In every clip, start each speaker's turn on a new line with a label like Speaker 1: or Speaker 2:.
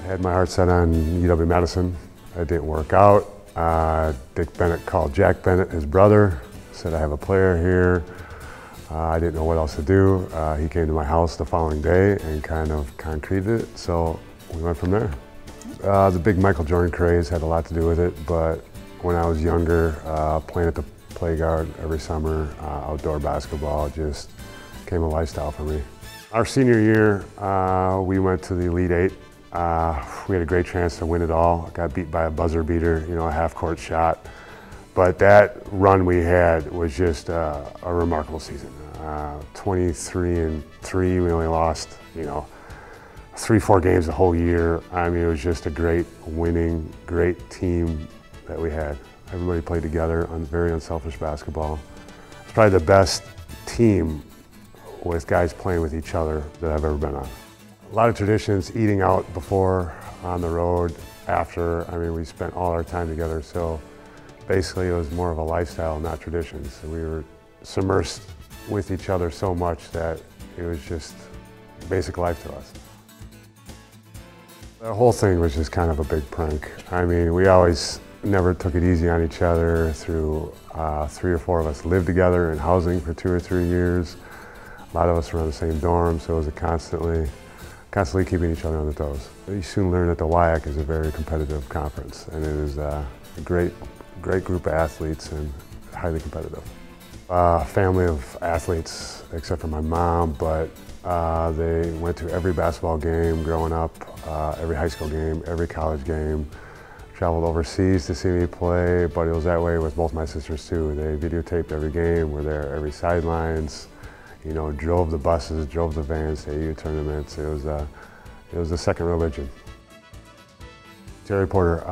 Speaker 1: Had my heart set on UW-Madison. It didn't work out. Dick Bennett called Jack Bennett, his brother, said, I have a player here. I didn't know what else to do. He came to my house the following day and kind of concreted it, so we went from there. The big Michael Jordan craze had a lot to do with it, but when I was younger, playing at the playground every summer, outdoor basketball just became a lifestyle for me. Our senior year, we went to the Elite Eight. We had a great chance to win it all. Got beat by a buzzer beater, a half-court shot. But that run we had was just a remarkable season. 23-3, we only lost, 3-4 games the whole year. I mean, it was just a great winning, great team that we had. Everybody played together on very unselfish basketball. It's probably the best team with guys playing with each other that I've ever been on. A lot of traditions, eating out before, on the road, after. I mean, we spent all our time together, so basically it was more of a lifestyle, not traditions. We were submersed with each other so much that it was just basic life to us. The whole thing was just kind of a big prank. I mean, we always never took it easy on each other. Through 3 or 4 of us lived together in housing for 2 or 3 years. A lot of us were on the same dorm, so it was constantly keeping each other on the toes. You soon learn that the WIAC is a very competitive conference, and it is a great group of athletes and highly competitive. Family of athletes, except for my mom, but they went to every basketball game growing up, every high school game, every college game. Traveled overseas to see me play, but it was that way with both my sisters too. They videotaped every game, were there every sidelines, drove the buses, drove the vans to AU tournaments. It was a second religion. Terry Porter,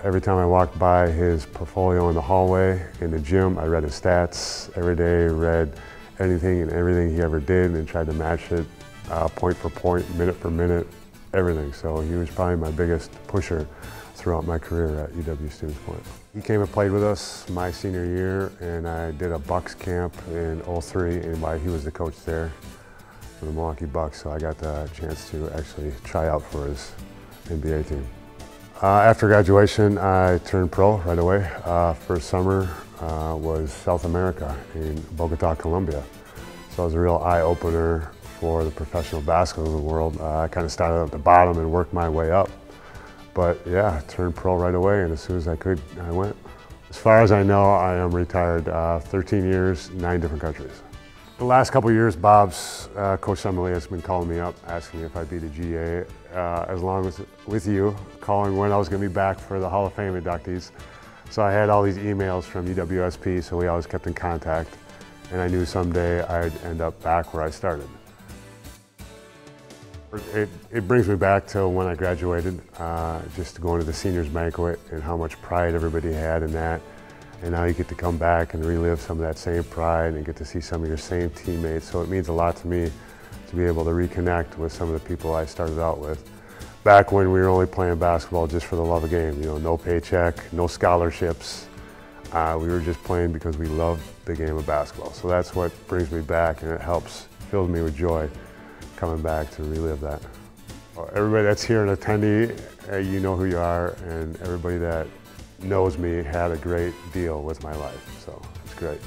Speaker 1: every time I walked by his portfolio in the hallway, in the gym, I read his stats every day, read anything and everything he ever did and tried to match it point for point, minute for minute, everything. So he was probably my biggest pusher throughout my career at UW Stevens Point. He came and played with us my senior year, and I did a Bucks camp in '03, and while he was the coach there for the Milwaukee Bucks, so I got the chance to actually try out for his NBA team. After graduation, I turned pro right away. First summer was South America in Bogota, Colombia. So it was a real eye-opener for the professional basketball world. I kind of started at the bottom and worked my way up. But yeah, I turned pro right away, and as soon as I could, I went. As far as I know, I am retired 13 years, 9 different countries. The last couple of years, Bob's, Coach Summerlee has been calling me up, asking me if I'd be the GA, as long as with you, calling when I was gonna be back for the Hall of Fame inductees. So I had all these emails from UWSP, so we always kept in contact, and I knew someday I'd end up back where I started. It brings me back to when I graduated, just going to the seniors banquet and how much pride everybody had in that. And now you get to come back and relive some of that same pride and get to see some of your same teammates. So it means a lot to me to be able to reconnect with some of the people I started out with. Back when we were only playing basketball just for the love of the game, no paycheck, no scholarships. We were just playing because we loved the game of basketball. So that's what brings me back, and it fills me with joy coming back to relive that. Everybody that's here and attendee, you know who you are, and everybody that knows me had a great deal with my life, so it's great.